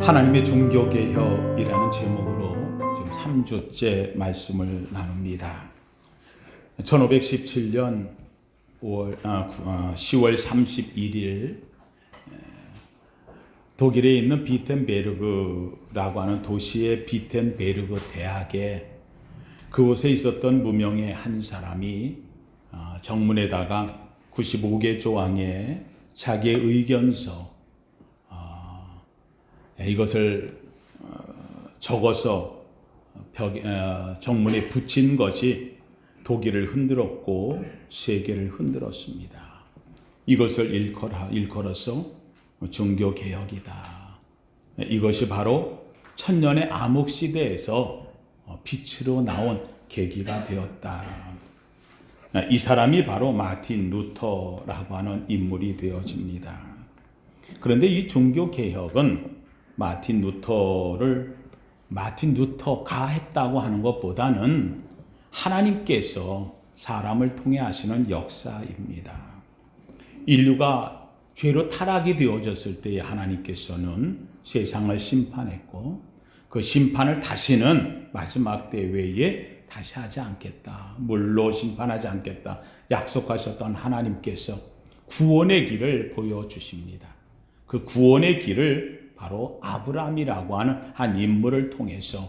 하나님의 종교개혁이라는 제목으로 지금 3주째 말씀을 나눕니다. 1517년 10월 31일 독일에 있는 비텐베르그라고 하는 도시의 비텐베르그 대학에 그곳에 있었던 무명의 한 사람이 정문에다가 95개 조항의 자기의 의견서 이것을 적어서 정문에 붙인 것이 독일을 흔들었고 세계를 흔들었습니다. 이것을 일컬어서 종교개혁이다. 이것이 바로 천년의 암흑시대에서 빛으로 나온 계기가 되었다. 이 사람이 바로 마틴 루터라고 하는 인물이 되어집니다. 그런데 이 종교개혁은 마틴 루터가 했다고 하는 것보다는 하나님께서 사람을 통해 하시는 역사입니다. 인류가 죄로 타락이 되어졌을 때에 하나님께서는 세상을 심판했고 그 심판을 다시는 마지막 대회에 다시 하지 않겠다. 물로 심판하지 않겠다. 약속하셨던 하나님께서 구원의 길을 보여주십니다. 그 구원의 길을 바로 아브라함이라고 하는 한 인물을 통해서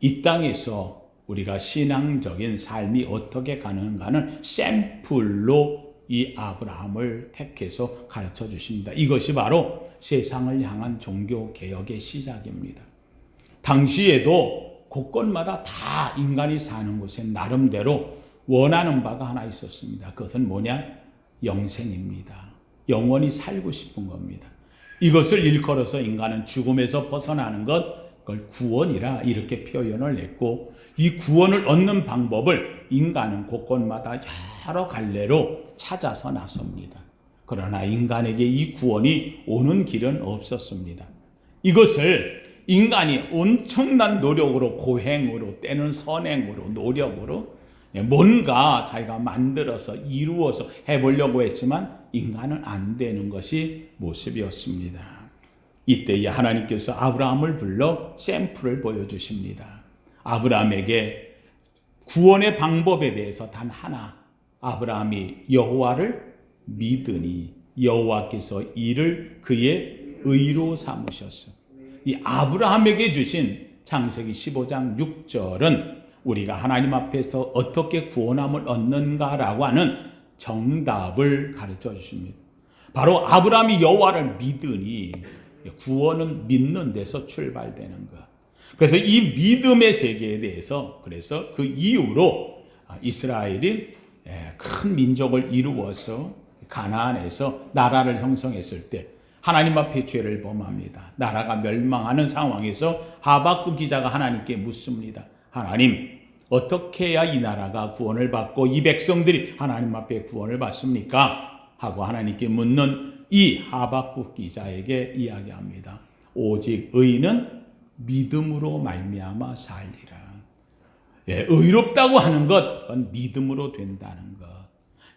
이 땅에서 우리가 신앙적인 삶이 어떻게 가능한가는 샘플로 이 아브라함을 택해서 가르쳐 주십니다. 이것이 바로 세상을 향한 종교개혁의 시작입니다. 당시에도 곳곳마다 다 인간이 사는 곳에 나름대로 원하는 바가 하나 있었습니다. 그것은 뭐냐? 영생입니다. 영원히 살고 싶은 겁니다. 이것을 일컬어서 인간은 죽음에서 벗어나는 것, 그걸 구원이라 이렇게 표현을 했고, 이 구원을 얻는 방법을 인간은 곳곳마다 여러 갈래로 찾아서 나섭니다. 그러나 인간에게 이 구원이 오는 길은 없었습니다. 이것을 인간이 엄청난 노력으로, 고행으로, 때는 선행으로, 노력으로 뭔가 자기가 만들어서 이루어서 해보려고 했지만 인간은 안 되는 것이 모습이었습니다. 이때에 하나님께서 아브라함을 불러 샘플을 보여주십니다. 아브라함에게 구원의 방법에 대해서 단 하나, 아브라함이 여호와를 믿으니 여호와께서 이를 그의 의로 삼으셨어. 이 아브라함에게 주신 창세기 15장 6절은 우리가 하나님 앞에서 어떻게 구원함을 얻는가라고 하는 정답을 가르쳐 주십니다. 바로 아브라함이 여호와를 믿으니 구원은 믿는 데서 출발되는 것. 그래서 이 믿음의 세계에 대해서 그래서 그 이후로 이스라엘이 큰 민족을 이루어서 가나안에서 나라를 형성했을 때 하나님 앞에 죄를 범합니다. 나라가 멸망하는 상황에서 하박국 기자가 하나님께 묻습니다. 하나님, 어떻게 해야 이 나라가 구원을 받고 이 백성들이 하나님 앞에 구원을 받습니까? 하고 하나님께 묻는 이 하박국 기자에게 이야기합니다. 오직 의인은 믿음으로 말미암아 살리라. 의롭다고 하는 것은 믿음으로 된다는 것.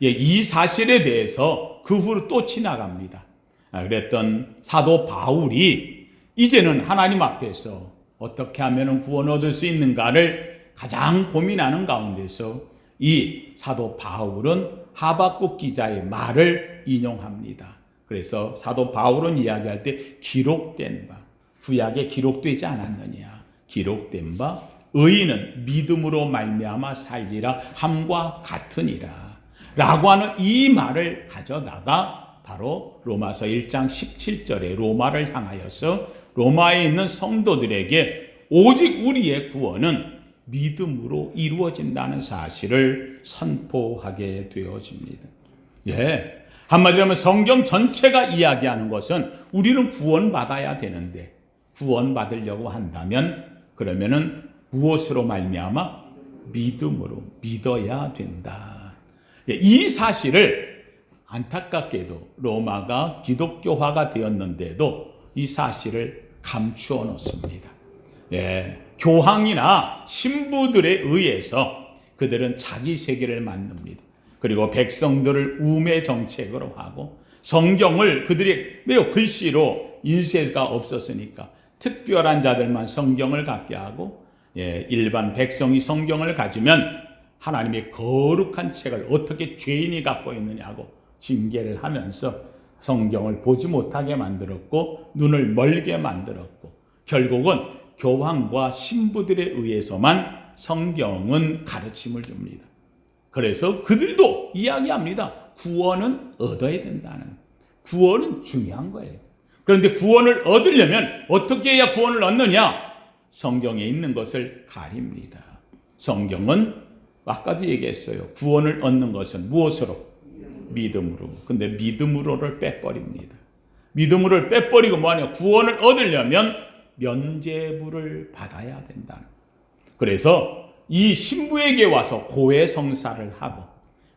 이 사실에 대해서 그 후로 또 지나갑니다. 그랬던 사도 바울이 이제는 하나님 앞에서 어떻게 하면 구원 얻을 수 있는가를 가장 고민하는 가운데서 이 사도 바울은 하박국 기자의 말을 인용합니다. 그래서 사도 바울은 이야기할 때 기록된 바, 구약에 기록되지 않았느냐, 기록된 바 의인은 믿음으로 말미암아 살리라 함과 같으니라 라고 하는 이 말을 가져다가 바로 로마서 1장 17절에 로마를 향하여서 로마에 있는 성도들에게 오직 우리의 구원은 믿음으로 이루어진다는 사실을 선포하게 되어집니다. 한마디로 하면 성경 전체가 이야기하는 것은 우리는 구원받아야 되는데 구원받으려고 한다면 그러면은 무엇으로 말미암아? 믿음으로 믿어야 된다. 이 사실을 안타깝게도 로마가 기독교화가 되었는데도 이 사실을 감추어 놓습니다. 교황이나 신부들에 의해서 그들은 자기 세계를 만듭니다. 그리고 백성들을 우매 정책으로 하고 성경을 그들이 매우 글씨로 인쇄가 없었으니까 특별한 자들만 성경을 갖게 하고 일반 백성이 성경을 가지면 하나님의 거룩한 책을 어떻게 죄인이 갖고 있느냐고 징계를 하면서 성경을 보지 못하게 만들었고 눈을 멀게 만들었고 결국은 교황과 신부들에 의해서만 성경은 가르침을 줍니다. 그래서 그들도 이야기합니다. 구원은 얻어야 된다는, 구원은 중요한 거예요. 그런데 구원을 얻으려면 어떻게 해야 구원을 얻느냐? 성경에 있는 것을 가립니다. 성경은 아까도 얘기했어요. 구원을 얻는 것은 무엇으로? 믿음으로. 근데 믿음으로를 빼버립니다. 믿음으로를 빼버리고 뭐하냐? 구원을 얻으려면 면죄부를 받아야 된다. 그래서 이 신부에게 와서 고해성사를 하고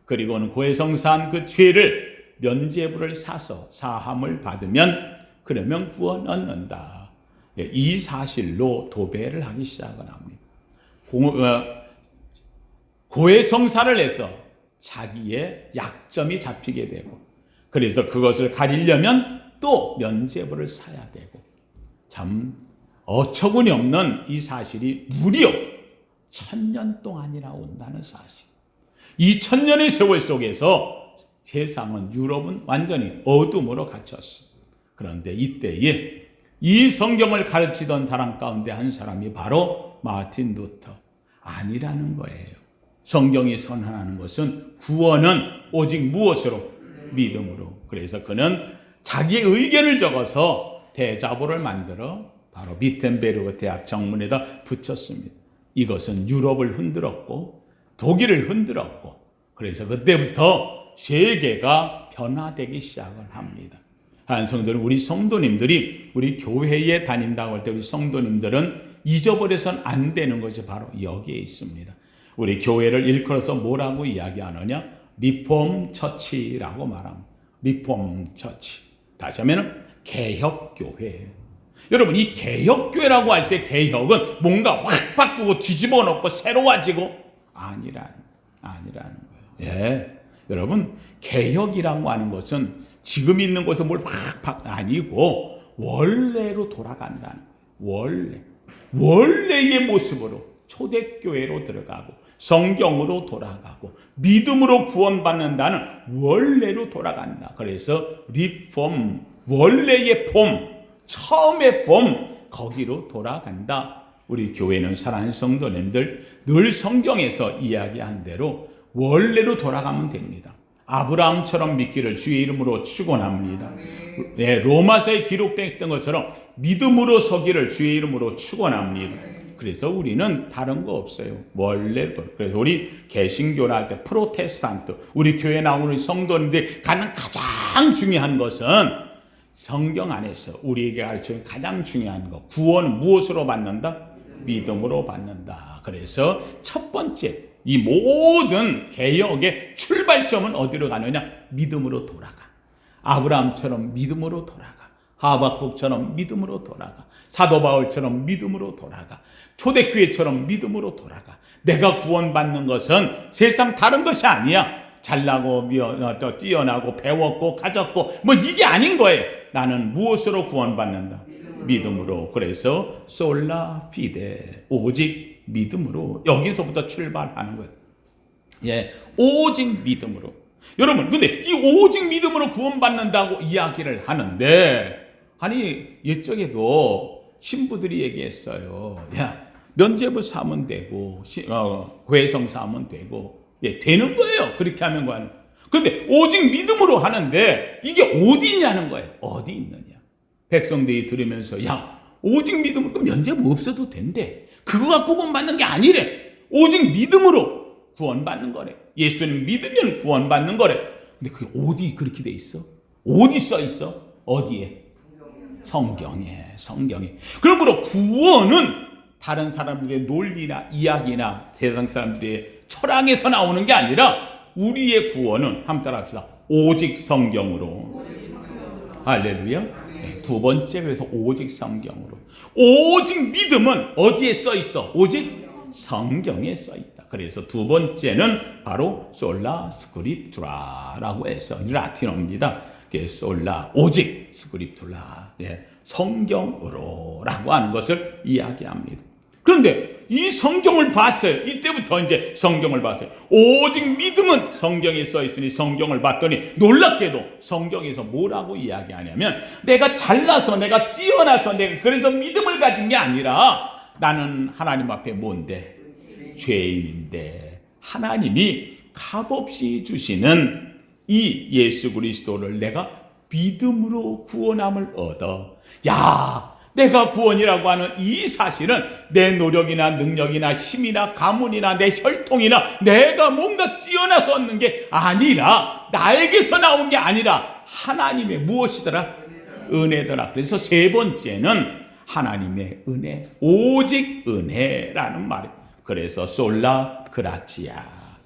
그리고는 고해성사한 그 죄를 면죄부를 사서 사함을 받으면 그러면 구원 얻는다. 이 사실로 도배를 하기 시작을 합니다. 고해성사를 해서 자기의 약점이 잡히게 되고 그래서 그것을 가리려면 또 면죄부를 사야 되고 참 어처구니 없는 이 사실이 무려 1000년 동안이나 온다는 사실. 이 1000년의 세월 속에서 세상은 유럽은 완전히 어둠으로 갇혔어. 그런데 이때에 이 성경을 가르치던 사람 가운데 한 사람이 바로 마틴 루터 아니라는 거예요. 성경이 선언하는 것은 구원은 오직 무엇으로? 믿음으로. 그래서 그는 자기의 의견을 적어서 대자보를 만들어 바로 비텐베르그 대학 정문에다 붙였습니다. 이것은 유럽을 흔들었고 독일을 흔들었고 그래서 그때부터 세계가 변화되기 시작을 합니다. 한 성도는 우리 성도님들이 우리 교회에 다닌다고 할 때 우리 성도님들은 잊어버려서는 안 되는 것이 바로 여기에 있습니다. 우리 교회를 일컬어서 뭐라고 이야기하느냐? 리폼 처치라고 말합니다. 리폼 처치. 다시 하면 개혁교회. 여러분 이 개혁교회라고 할 때 개혁은 뭔가 확 바꾸고 뒤집어 놓고 새로워지고 아니라는 거예요. 여러분 개혁이라고 하는 것은 지금 있는 곳에서 뭘 확 아니고 원래로 돌아간다는 거예요. 원래의 모습으로 초대교회로 들어가고 성경으로 돌아가고 믿음으로 구원받는다는 원래로 돌아간다. 그래서 리폼, 원래의 폼, 처음의 폼, 거기로 돌아간다. 우리 교회는 사랑하는 성도님들 늘 성경에서 이야기한 대로 원래로 돌아가면 됩니다. 아브라함처럼 믿기를 주의 이름으로 축원합니다. 로마서에 기록됐던 것처럼 믿음으로 서기를 주의 이름으로 축원합니다. 그래서 우리는 다른 거 없어요. 원래도. 그래서 우리 개신교라 할 때 프로테스탄트, 우리 교회 나오는 성도님들이 가는 가장 중요한 것은 성경 안에서 우리에게 가르치는 가장 중요한 거. 구원은 무엇으로 받는다? 믿음으로 받는다. 그래서 첫 번째, 이 모든 개혁의 출발점은 어디로 가느냐? 믿음으로 돌아가. 아브라함처럼 믿음으로 돌아가. 하박국처럼 믿음으로 돌아가. 사도 바울처럼 믿음으로 돌아가. 초대교회처럼 믿음으로 돌아가. 내가 구원받는 것은 세상 다른 것이 아니야. 잘나고 뛰어나고 배웠고 가졌고 뭐 이게 아닌 거예요. 나는 무엇으로 구원받는다? 믿음으로. 그래서 솔라 피데, 오직 믿음으로. 여기서부터 출발하는 거예요. 오직 믿음으로. 여러분 근데 이 오직 믿음으로 구원받는다고 이야기를 하는데 아니 옛적에도 신부들이 얘기했어요. 야 면죄부 사면 되고 고해성 사면 되고 되는 거예요. 그렇게 하면 거예요. 그런데 오직 믿음으로 하는데 이게 어디 있냐는 거예요. 어디 있느냐. 백성들이 들으면서 야 오직 믿음으로 면죄부 없어도 된대. 그거 갖고 구원받는 게 아니래. 오직 믿음으로 구원받는 거래. 예수님 믿으면 구원받는 거래. 근데 그게 어디 그렇게 돼 있어? 어디 써 있어? 어디에? 성경에. 그러므로 구원은 다른 사람들의 논리나 이야기나 세상 사람들의 철학에서 나오는 게 아니라 우리의 구원은 한번 따라합시다. 오직 성경으로. 할렐루야. 두 번째 그래서 오직 성경으로. 오직 믿음은 어디에 써 있어? 오직 성경에 써 있다. 그래서 두 번째는 바로 솔라 스크립투라라고 해서 라틴어입니다. 솔라 오직 스크립투라. 성경으로 라고 하는 것을 이야기합니다. 그런데 이 성경을 봤어요. 이때부터 이제 성경을 봤어요. 오직 믿음은 성경에 써 있으니 성경을 봤더니 놀랍게도 성경에서 뭐라고 이야기하냐면 내가 잘나서 내가 뛰어나서 내가 그래서 믿음을 가진 게 아니라 나는 하나님 앞에 뭔데? 죄인인데 하나님이 값없이 주시는 이 예수 그리스도를 내가 믿음으로 구원함을 얻어. 야, 내가 구원이라고 하는 이 사실은 내 노력이나 능력이나 힘이나 가문이나 내 혈통이나 내가 뭔가 뛰어나서 얻는 게 아니라 나에게서 나온 게 아니라 하나님의 무엇이더라? 은혜더라. 그래서 세 번째는 하나님의 은혜, 오직 은혜라는 말이에요. 그래서 솔라 그라치아,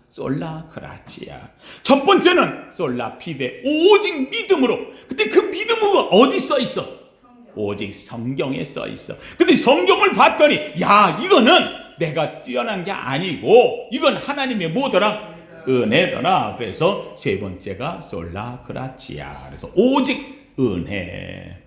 솔라 그라치아. 첫 번째는 솔라 피데, 오직 믿음으로. 근데 그 믿음은 어디 써 있어? 오직 성경에 써 있어. 근데 성경을 봤더니 야, 이거는 내가 뛰어난 게 아니고 이건 하나님의 뭐더라? 은혜더라. 그래서 세 번째가 솔라 그라치아. 그래서 오직 은혜.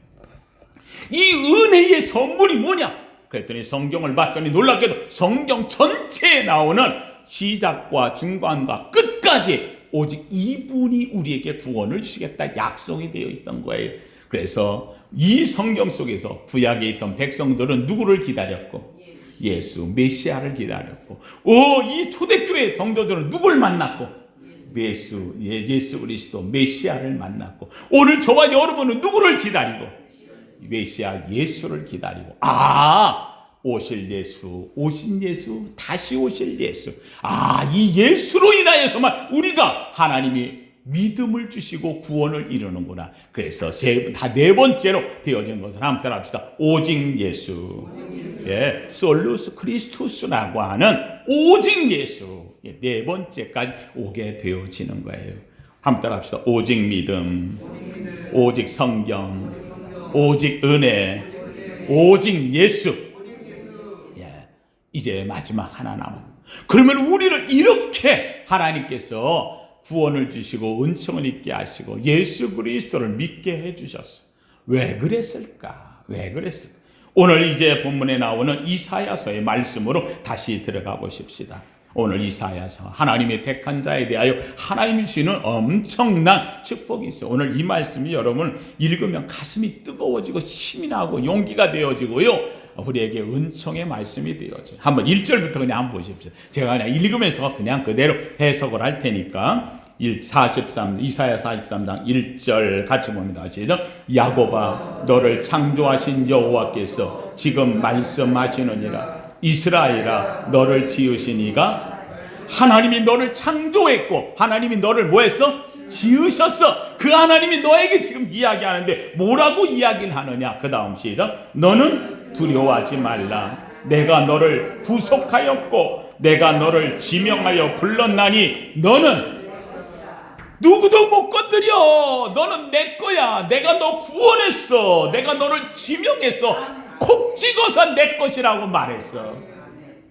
이 은혜의 선물이 뭐냐? 그랬더니 성경을 봤더니 놀랍게도 성경 전체에 나오는 시작과 중간과 끝까지 오직 이분이 우리에게 구원을 주시겠다 약속이 되어 있던 거예요. 그래서 이 성경 속에서 구약에 있던 백성들은 누구를 기다렸고? 예수 메시아를 기다렸고, 이 초대교회 성도들은 누굴 만났고? 예수 그리스도 메시아를 만났고, 오늘 저와 여러분은 누구를 기다리고? 메시아 예수를 기다리고, 오실 예수, 오신 예수, 다시 오실 예수. 이 예수로 인하여서만 우리가 하나님이 믿음을 주시고 구원을 이루는구나. 그래서 네 번째로 되어진 것을 한번 따라합시다. 오직 예수. 예, 솔루스 크리스투스라고 하는 오직 예수. 네 번째까지 오게 되어지는 거예요. 한번 따라합시다. 오직 믿음, 오직 성경, 오직 은혜, 오직 예수. 예, 이제 마지막 하나 남아. 그러면 우리를 이렇게 하나님께서 구원을 주시고 은총을 있게 하시고 예수 그리스도를 믿게 해주셨어. 왜 그랬을까? 왜 그랬을까? 오늘 이제 본문에 나오는 이사야서의 말씀으로 다시 들어가 보십시다. 오늘 이사야서, 하나님의 택한 자에 대하여 하나님이 주시는 엄청난 축복이 있어요. 오늘 이 말씀이 여러분 읽으면 가슴이 뜨거워지고 힘이 나고 용기가 되어지고요, 우리에게 은총의 말씀이 되어져요. 한번 1절부터 그냥 한번 보십시오. 제가 그냥 읽으면서 그냥 그대로 해석을 할 테니까. 이사야 43장 1절 같이 봅니다. 시작. 야곱아, 너를 창조하신 여호와께서 지금 말씀하시느니라. 이스라엘아, 너를 지으신 이가, 하나님이 너를 창조했고 하나님이 너를 뭐 했어? 지으셨어. 그 하나님이 너에게 지금 이야기하는데 뭐라고 이야기를 하느냐? 그 다음 시작. 너는 두려워하지 말라. 내가 너를 구속하였고 내가 너를 지명하여 불렀나니 너는 누구도 못 건드려. 너는 내 거야. 내가 너 구원했어. 내가 너를 지명했어. 콕 찍어서 내 것이라고 말했어.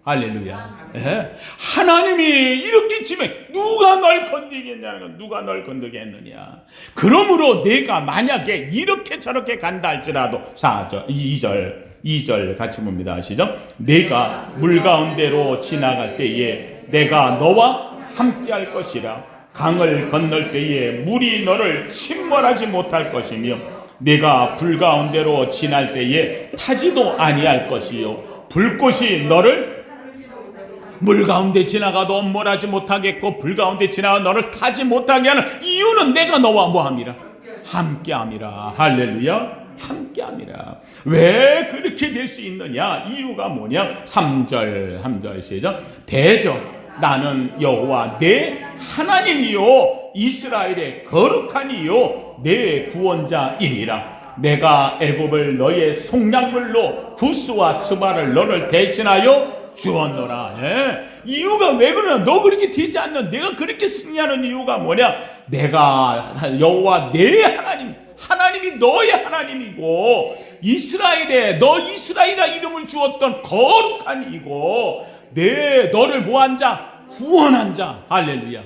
할렐루야. 예? 하나님이 이렇게 지명, 누가 널 건드리겠냐는 건, 누가 널 건드리겠느냐. 그러므로 내가 만약에 이렇게 저렇게 간다 할지라도 2절 같이 봅니다. 시작. 내가 물 가운데로 지나갈 때에 내가 너와 함께 할 것이라. 강을 건널 때에 물이 너를 침몰하지 못할 것이며 내가 불 가운데로 지날 때에 타지도 아니할 것이요 불꽃이 너를 물 가운데 지나가도 엄몰하지 못하겠고 불 가운데 지나가 너를 타지 못하게 하는 이유는 내가 너와 뭐함이라? 함께함이라. 할렐루야. 함께함이라. 왜 그렇게 될 수 있느냐? 이유가 뭐냐? 3절 시작. 대저 나는 여호와 내 하나님이요 이스라엘의 거룩한 이요 내 구원자이니라. 내가 애굽을 너의 속량물로 구스와 스바를 너를 대신하여 주었노라. 예? 이유가 왜 그러냐? 너 그렇게 되지 않는, 내가 그렇게 승리하는 이유가 뭐냐? 내가 여호와 내 하나님, 하나님이 너의 하나님이고 너 이스라엘이라 이름을 주었던 거룩한 이고 너를 뭐한 자? 구원한 자. 할렐루야.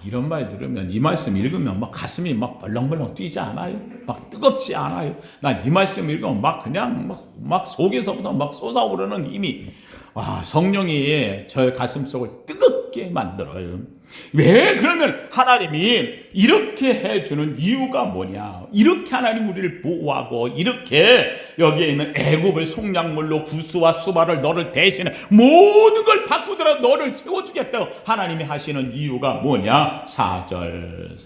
이런 말 들으면, 이 말씀 읽으면 막 가슴이 막 벌렁벌렁 뛰지 않아요? 막 뜨겁지 않아요? 난 이 말씀 읽으면 막 그냥 막 속에서부터 막 솟아오르는 힘이, 와, 성령이 저의 가슴속을 뜨겁게 만들어요. 왜? 그러면 하나님이 이렇게 해주는 이유가 뭐냐? 이렇게 하나님 우리를 보호하고 이렇게 여기에 있는 애굽을 속량물로 구스와 수바를 너를 대신해 모든 걸 바꾸더라도 너를 세워주겠다고 하나님이 하시는 이유가 뭐냐? 4절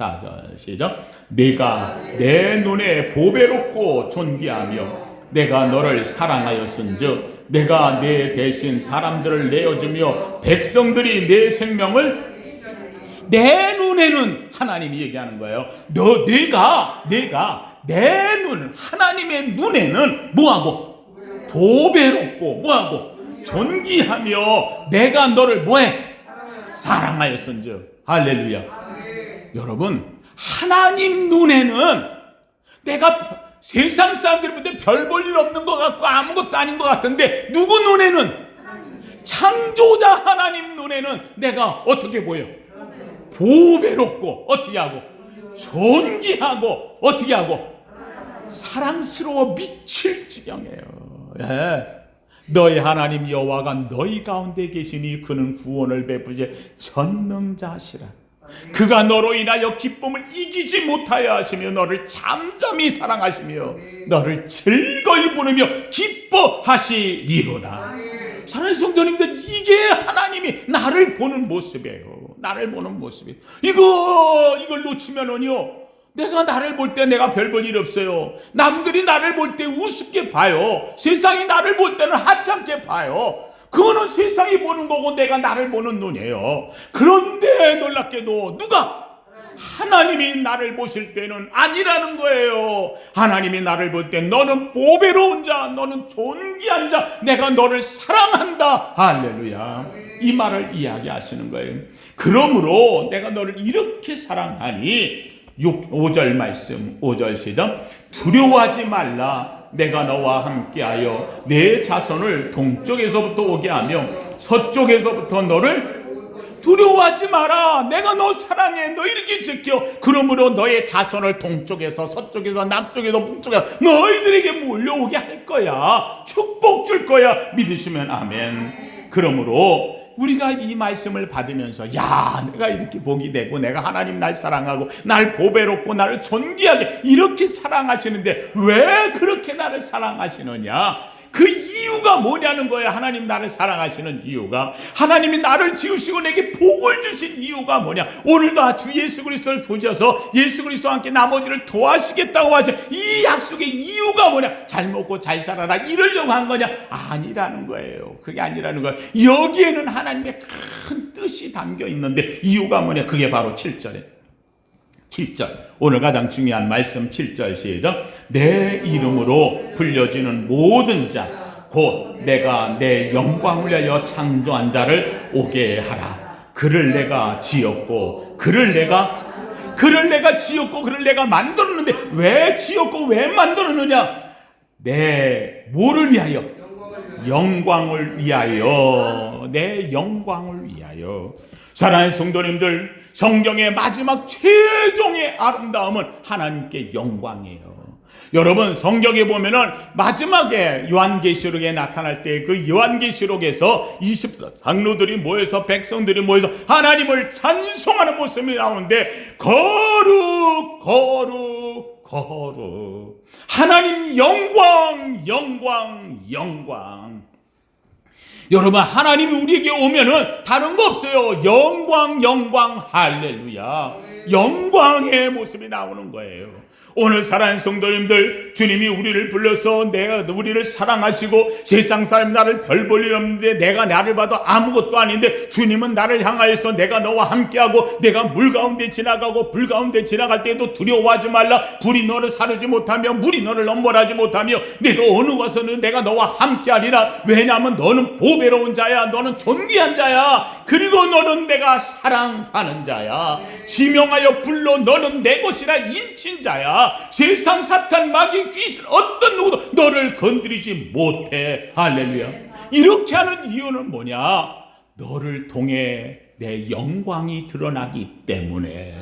시작. 내가 내 눈에 보배롭고 존귀하며 내가 너를 사랑하였은즉 내가 내 대신 사람들을 내어주며 백성들이 내 생명을, 내 눈에는, 하나님이 얘기하는 거예요. 내가 내 눈, 하나님의 눈에는 뭐하고? 보배롭고 뭐하고? 존귀하며 내가 너를 뭐해? 사랑하였은즉. 할렐루야. 여러분, 하나님 눈에는 내가 세상 사람들이 볼 때 별 볼 일 없는 것 같고 아무것도 아닌 것 같은데, 누구 눈에는? 창조자 하나님 눈에는 내가 어떻게 보여? 보배롭고 어떻게 하고? 존귀하고 어떻게 하고? 사랑스러워 미칠 지경이에요. 예. 너희 하나님 여호와가 너희 가운데 계시니 그는 구원을 베푸시 전능자시라. 그가 너로 인하여 기쁨을 이기지 못하여 하시며 너를 잠잠히 사랑하시며 너를 즐거이 부르며 기뻐하시리로다. 사랑하는 성도님들, 이게 하나님이 나를 보는 모습이에요. 나를 보는 모습이에요. 이걸 놓치면은요, 내가 나를 볼 때 내가 별 볼 일 없어요. 남들이 나를 볼 때 우습게 봐요. 세상이 나를 볼 때는 하찮게 봐요. 그거는 세상이 보는 거고 내가 나를 보는 눈이에요. 그런데 놀랍게도 누가? 하나님이 나를 보실 때는 아니라는 거예요. 하나님이 나를 볼 때 너는 보배로운 자, 너는 존귀한 자, 내가 너를 사랑한다. 할렐루야. 이 말을 이야기하시는 거예요. 그러므로 내가 너를 이렇게 사랑하니 5절 말씀, 5절 시작. 두려워하지 말라. 내가 너와 함께하여 내 자손을 동쪽에서부터 오게 하며 서쪽에서부터 너를, 두려워하지 마라. 내가 너 사랑해. 너 이렇게 지켜. 그러므로 너의 자손을 동쪽에서 서쪽에서 남쪽에서 북쪽에서 너희들에게 몰려오게 할 거야. 축복 줄 거야. 믿으시면 아멘. 그러므로 우리가 이 말씀을 받으면서, 야, 내가 이렇게 복이 되고 내가 하나님 날 사랑하고 날 보배롭고 나를 존귀하게 이렇게 사랑하시는데 왜 그렇게 나를 사랑하시느냐? 그 이유가 뭐냐는 거예요. 하나님 나를 사랑하시는 이유가, 하나님이 나를 지으시고 내게 복을 주신 이유가 뭐냐? 오늘도 주 예수 그리스도를 보셔서 예수 그리스도와 함께 나머지를 도와주시겠다고 하죠. 이 약속의 이유가 뭐냐? 잘 먹고 잘 살아라 이러려고 한 거냐? 아니라는 거예요. 그게 아니라는 거예요. 여기에는 하나님의 큰 뜻이 담겨 있는데 이유가 뭐냐? 그게 바로 7절에 7절, 오늘 가장 중요한 말씀 7절 시작. 내 이름으로 불려지는 모든 자 곧 내가 내 영광을 위하여 창조한 자를 오게 하라. 그를 내가 지었고 그를 내가 지었고 그를 내가 만들었는데, 왜 지었고 왜 만들었느냐? 내 뭐를 위하여? 영광을 위하여. 내 영광을 위하여. 사랑하는 성도님들, 성경의 마지막 최종의 아름다움은 하나님께 영광이에요. 여러분, 성경에 보면은 마지막에 요한계시록에 나타날 때 그 요한계시록에서 24장로들이 모여서, 백성들이 모여서 하나님을 찬송하는 모습이 나오는데, 거룩 거룩 거룩, 하나님 영광 영광 영광. 여러분, 하나님이 우리에게 오면은 다른 거 없어요. 영광 영광 할렐루야. 영광의 모습이 나오는 거예요. 오늘 사랑하는 성도님들, 주님이 우리를 불러서 우리를 사랑하시고, 세상 사람이 나를 별 볼 일 없는데 내가 나를 봐도 아무것도 아닌데 주님은 나를 향하여서 내가 너와 함께하고 내가 물 가운데 지나가고 불 가운데 지나갈 때도 두려워하지 말라. 불이 너를 사르지 못하며 물이 너를 넘버하지 못하며 내도 어느 곳에서는 내가 너와 함께하리라. 왜냐하면 너는 보배로운 자야. 너는 존귀한 자야. 그리고 너는 내가 사랑하는 자야. 지명하여 불러 너는 내 것이라 인친 자야. 세상 사탄 마귀 귀신 어떤 누구도 너를 건드리지 못해. 할렐루야. 이렇게 하는 이유는 뭐냐? 너를 통해 내 영광이 드러나기 때문에.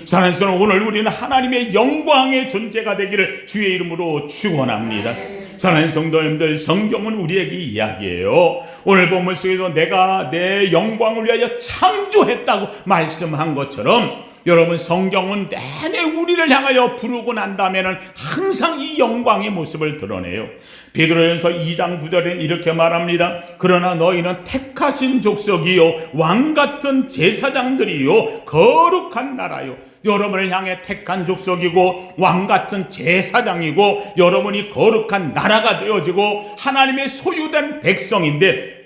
사랑하는 성도, 오늘 우리는 하나님의 영광의 존재가 되기를 주의 이름으로 축원합니다. 사랑하는 성도님들, 성경은 우리에게 이야기해요. 오늘 본문 속에서 내가 내 영광을 위하여 창조했다고 말씀한 것처럼, 여러분, 성경은 내내 우리를 향하여 부르고 난 다음에는 항상 이 영광의 모습을 드러내요. 베드로전서 2장 9절에는 이렇게 말합니다. 그러나 너희는 택하신 족속이요 왕같은 제사장들이요 거룩한 나라요. 여러분을 향해 택한 족속이고 왕같은 제사장이고 여러분이 거룩한 나라가 되어지고 하나님의 소유된 백성인데,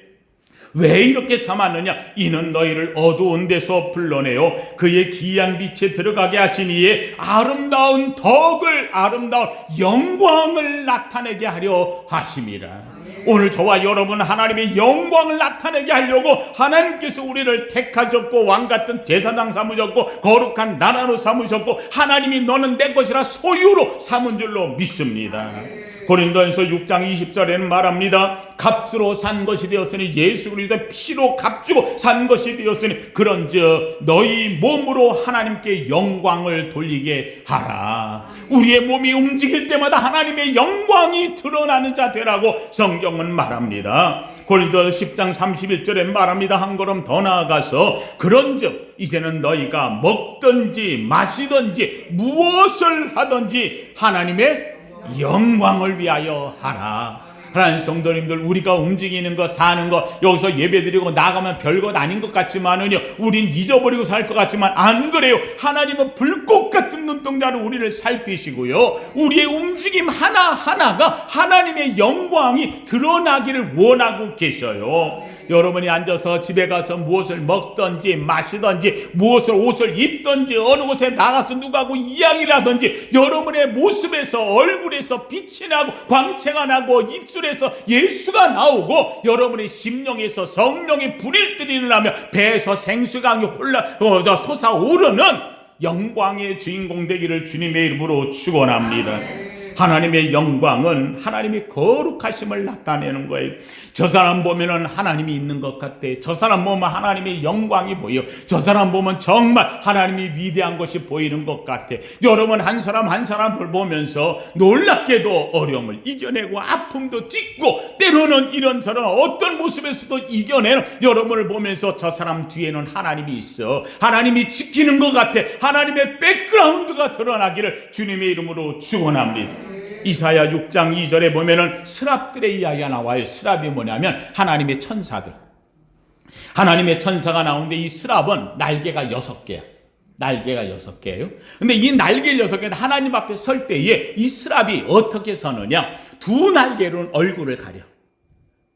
왜 이렇게 삼았느냐? 이는 너희를 어두운 데서 불러내어 그의 기이한 빛에 들어가게 하신 이의 아름다운 덕을, 아름다운 영광을 나타내게 하려 하심이라. 오늘 저와 여러분 하나님의 영광을 나타내게 하려고 하나님께서 우리를 택하셨고 왕같은 제사장 삼으셨고 거룩한 나라로 삼으셨고 하나님이 너는 내 것이라 소유로 삼은 줄로 믿습니다. 고린도전서 6장 20절에는 말합니다. 값으로 산 것이 되었으니, 예수 그리스도의 피로 값주고 산 것이 되었으니 그런즉 너희 몸으로 하나님께 영광을 돌리게 하라. 우리의 몸이 움직일 때마다 하나님의 영광이 드러나는 자 되라고 성경은 말합니다. 고린도전서 10장 31절에 말합니다. 한 걸음 더 나아가서 그런즉 이제는 너희가 먹든지 마시든지 무엇을 하든지 하나님의 영광을 위하여 하라. 하나님 성도님들, 우리가 움직이는 것, 사는 것, 여기서 예배드리고 나가면 별것 아닌 것 같지만은요, 우린 잊어버리고 살 것 같지만 안 그래요. 하나님은 불꽃 같은 눈동자로 우리를 살피시고요, 우리의 움직임 하나하나가 하나님의 영광이 드러나기를 원하고 계셔요. 여러분이 앉아서 집에 가서 무엇을 먹든지 마시든지 무엇을 옷을 입든지 어느 곳에 나가서 누구하고 이야기를 하든지 여러분의 모습에서, 얼굴에서 빛이 나고 광채가 나고 입술에서 예수가 나오고 여러분의 심령에서 성령의 불이 들이나며 배에서 생수강이 솟아오르는 영광의 주인공 되기를 주님의 이름으로 축원합니다. 하나님의 영광은 하나님의 거룩하심을 나타내는 거예요. 저 사람 보면은 하나님이 있는 것 같아. 저 사람 보면 하나님의 영광이 보여. 저 사람 보면 정말 하나님이 위대한 것이 보이는 것 같아. 여러분 한 사람 한 사람을 보면서 놀랍게도 어려움을 이겨내고 아픔도 딛고 때로는 이런저런 어떤 모습에서도 이겨내는 여러분을 보면서 저 사람 뒤에는 하나님이 있어. 하나님이 지키는 것 같아. 하나님의 백그라운드가 드러나기를 주님의 이름으로 축원합니다. 이사야 6장 2절에 보면은 스랍들의 이야기가 나와요. 스랍이 뭐냐면 하나님의 천사들. 하나님의 천사가 나오는데 이 스랍은 날개가 6개야. 날개가 6개예요. 근데 이 날개 6개는 하나님 앞에 설 때에 이 스랍이 어떻게 서느냐? 두 날개로는 얼굴을 가려.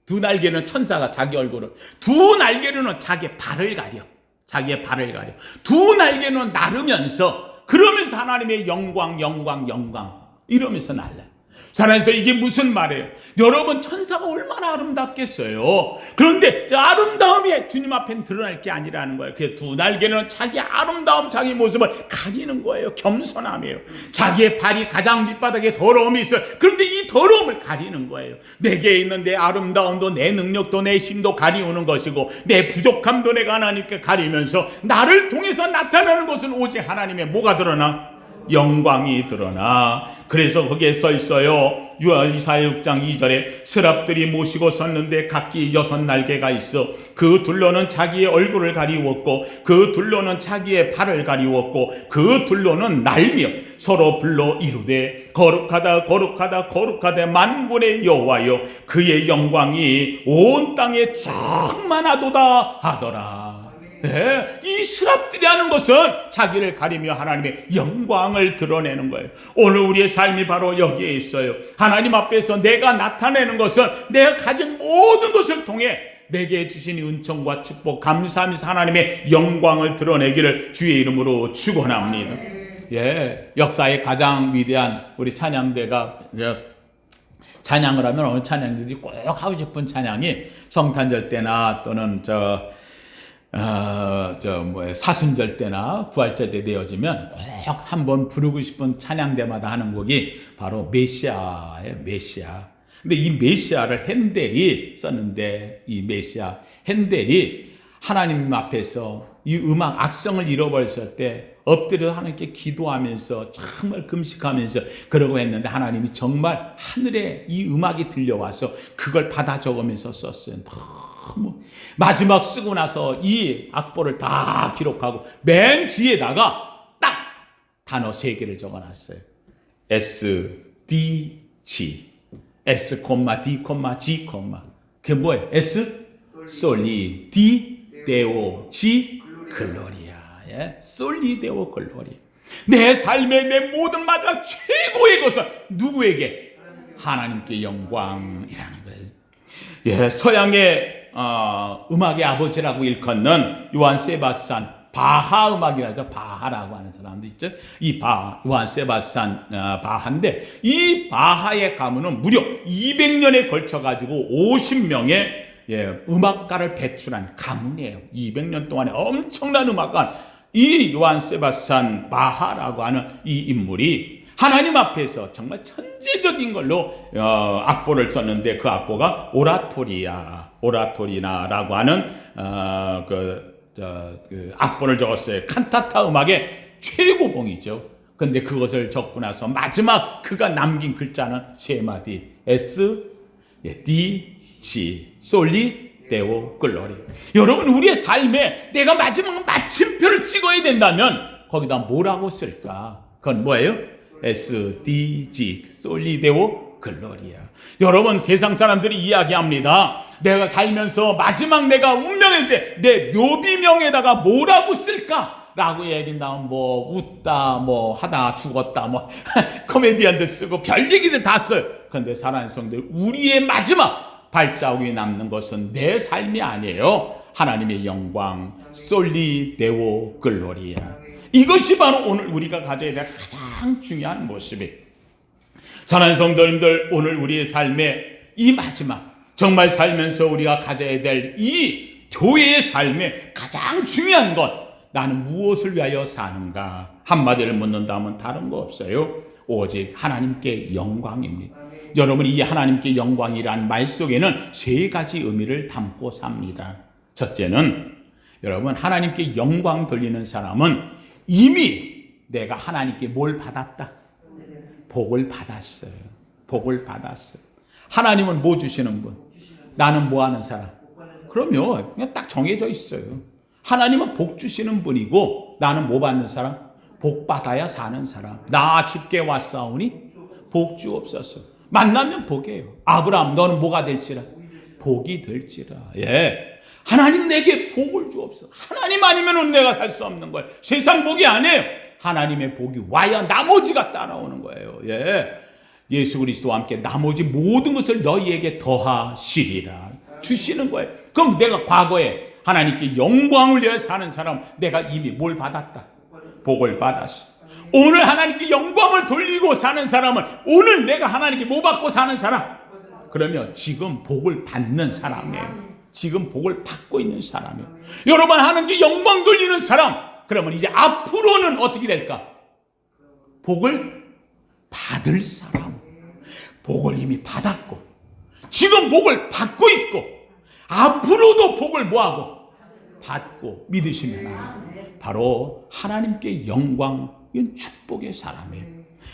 두 날개는 천사가 자기 얼굴을, 두 날개로는 자기의 발을 가려. 자기의 발을 가려. 두 날개는 나르면서, 그러면서 하나님의 영광 이러면서 날라요. 살아서 이게 무슨 말이에요? 여러분 천사가 얼마나 아름답겠어요. 그런데 저 아름다움이 주님 앞엔 드러날 게 아니라는 거예요. 그 두 날개는 자기 아름다움, 자기 모습을 가리는 거예요. 겸손함이에요. 자기의 발이 가장 밑바닥에 더러움이 있어요. 그런데 이 더러움을 가리는 거예요. 내게 있는 내 아름다움도, 내 능력도, 내 힘도 가리우는 것이고, 내 부족함도 내가 하나님께 가리면서 나를 통해서 나타나는 것은 오직 하나님의 뭐가 드러나? 영광이 드러나. 그래서 거기에 써 있어요. 이사야 6장 2절에 스랍들이 모시고 섰는데 각기 6날개가 있어 그 둘로는 자기의 얼굴을 가리웠고 그 둘로는 자기의 발을 가리웠고 그 둘로는 날며 서로 불러 이르되 거룩하다 거룩하다 거룩하다 만군의 여호와여 그의 영광이 온 땅에 충만하도다 하더라. 네, 이 스랍들이 하는 것은 자기를 가리며 하나님의 영광을 드러내는 거예요. 오늘 우리의 삶이 바로 여기에 있어요. 하나님 앞에서 내가 나타내는 것은 내가 가진 모든 것을 통해 내게 주신 은총과 축복, 감사하면서 하나님의 영광을 드러내기를 주의 이름으로 축원합니다. 예, 역사의 가장 위대한 우리 찬양대가 찬양을 하면 어느 찬양인지 꼭 하고 싶은 찬양이 성탄절 때나 또는 사순절 때나 부활절 때 되어지면 꼭 한번 부르고 싶은 찬양대마다 하는 곡이 바로 메시아예요. 메시아. 근데 이 메시아를 핸델이 썼는데 이 메시아 핸델이 하나님 앞에서 이 음악 악성을 잃어버렸을 때 엎드려 하나님께 기도하면서 정말 금식하면서 그러고 했는데 하나님이 정말 하늘에 이 음악이 들려와서 그걸 받아 적으면서 썼어요. 너무 마지막 쓰고 나서 이 악보를 다 기록하고 맨 뒤에다가 딱 단어 3개를 적어놨어요. S, D, G. S, D, G, 그게 뭐예요? S, 솔리, D, 데오, G, 글로리아. 예? 솔리, 데오, 글로리아. 내 삶의 내 모든 마지막 최고의 것은 누구에게? 하나님께 영광이라는 거예요. 예, 서양의 음악의 아버지라고 일컫는 요한 세바스찬 바하 음악이라죠. 바하라고 하는 사람도 있죠. 이 요한 세바스찬 바하인데 이 바하의 가문은 무려 200년에 걸쳐 가지고 50명의 음악가를 배출한 가문이에요. 200년 동안에 엄청난 음악가. 이 요한 세바스찬 바하라고 하는 이 인물이 하나님 앞에서 정말 천재적인 걸로 악보를 썼는데 그 악보가 오라토리나라고 하는 그 악보를 적었어요. 칸타타 음악의 최고봉이죠. 근데 그것을 적고 나서 마지막 그가 남긴 글자는 3마디. S, D, G, 솔리, 데오, 글로리. 여러분 우리의 삶에 내가 마지막 마침표를 찍어야 된다면 거기다 뭐라고 쓸까? 그건 뭐예요? S, D, G, 솔리, 데오, 글로리아. 여러분 세상 사람들이 이야기합니다. 내가 살면서 마지막 내가 운명일 때 내 묘비명에다가 뭐라고 쓸까? 라고 얘기한다면 뭐 웃다 뭐 하다 죽었다 뭐 코미디언들 쓰고 별 얘기들 다 써요. 그런데 사랑하는 성도들 우리의 마지막 발자국이 남는 것은 내 삶이 아니에요. 하나님의 영광 솔리 데오 글로리아. 이것이 바로 오늘 우리가 가져야 될 가장 중요한 모습이에요. 사랑하는 성도님들 오늘 우리의 삶에 이 마지막 정말 살면서 우리가 가져야 될 이 교회의 삶에 가장 중요한 것 나는 무엇을 위하여 사는가? 한마디를 묻는다면 다른 거 없어요. 오직 하나님께 영광입니다. 여러분 이 하나님께 영광이란 말 속에는 3가지 의미를 담고 삽니다. 첫째는 여러분 하나님께 영광 돌리는 사람은 이미 내가 하나님께 뭘 받았다? 복을 받았어요. 복을 받았어요. 하나님은 뭐 주시는 분? 나는 뭐 하는 사람? 그럼요. 그냥 딱 정해져 있어요. 하나님은 복 주시는 분이고 나는 뭐 받는 사람? 복 받아야 사는 사람. 나 주께 왔사오니 복 주옵소서. 만나면 복이에요. 아브라함 너는 뭐가 될지라? 복이 될지라. 예. 하나님 내게 복을 주옵소서. 하나님 아니면 내가 살 수 없는 거예요. 세상 복이 아니에요. 하나님의 복이 와야 나머지가 따라오는 거예요. 예. 예수 그리스도와 함께 나머지 모든 것을 너희에게 더하시리라 주시는 거예요. 그럼 내가 과거에 하나님께 영광을 위해 사는 사람 내가 이미 뭘 받았다? 복을 받았어. 오늘 하나님께 영광을 돌리고 사는 사람은 오늘 내가 하나님께 뭐 받고 사는 사람? 그러면 지금 복을 받는 사람이에요. 지금 복을 받고 있는 사람이에요. 여러분 하나님께 영광 돌리는 사람 그러면 이제 앞으로는 어떻게 될까? 복을 받을 사람. 복을 이미 받았고 지금 복을 받고 있고 앞으로도 복을 뭐하고? 받고 믿으시면 바로 하나님께 영광 축복의 사람이에요.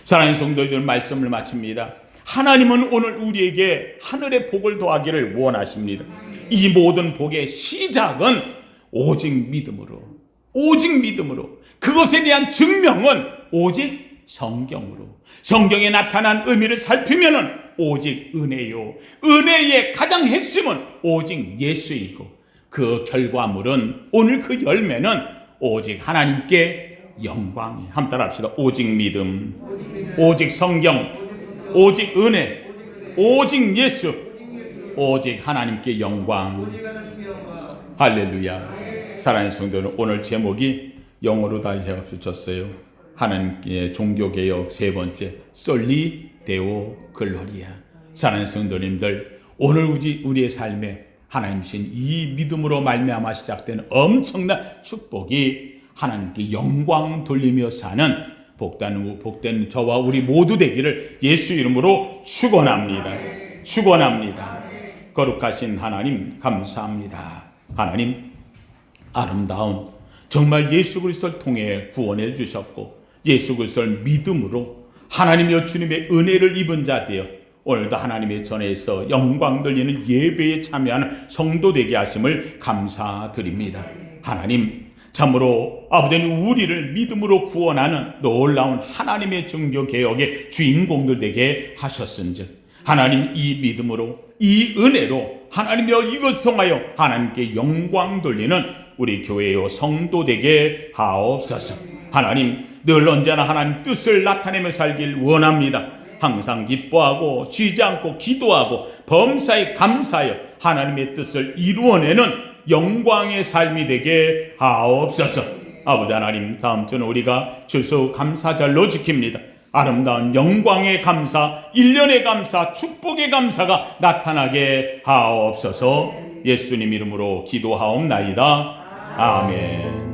사랑하는 성도들 말씀을 마칩니다. 하나님은 오늘 우리에게 하늘의 복을 더하기를 원하십니다. 이 모든 복의 시작은 오직 믿음으로 그것에 대한 증명은 오직 성경으로 성경에 나타난 의미를 살피면은 오직 은혜요. 은혜의 가장 핵심은 오직 예수이고 그 결과물은 오늘 그 열매는 오직 하나님께 영광이. 한번 따라 합시다. 오직 믿음, 오직 성경, 오직 은혜, 오직 예수, 오직 하나님께 영광. 할렐루야. 사랑하는 성도는 오늘 제목이 영어로 다 제가 붙였어요. 하나님께 종교개혁 3번째 솔리 데오 글로리아. 사랑하는 성도님들 오늘 우리의 삶에 하나님 신 이 믿음으로 말미암아 시작되는 엄청난 축복이 하나님께 영광 돌리며 사는 복된 저와 우리 모두 되기를 예수 이름으로 축원합니다. 거룩하신 하나님 감사합니다. 하나님 아름다운 정말 예수 그리스도를 통해 구원해 주셨고 예수 그리스도를 믿음으로 하나님의 주님의 은혜를 입은 자 되어 오늘도 하나님의 전에서 영광 돌리는 예배에 참여하는 성도 되게 하심을 감사드립니다. 하나님, 참으로 아버지는 우리를 믿음으로 구원하는 놀라운 하나님의 종교 개혁의 주인공들 되게 하셨은즉 하나님, 이 믿음으로 이 은혜로 하나님이여 이것 통하여 하나님께 영광 돌리는 우리 교회요 성도 되게 하옵소서. 하나님, 늘 언제나 하나님 뜻을 나타내며 살길 원합니다. 항상 기뻐하고 쉬지 않고 기도하고 범사에 감사하여 하나님의 뜻을 이루어내는 영광의 삶이 되게 하옵소서. 아버지 하나님, 다음 주는 우리가 추수 감사절로 지킵니다. 아름다운 영광의 감사, 일련의 감사, 축복의 감사가 나타나게 하옵소서. 예수님 이름으로 기도하옵나이다. 아멘.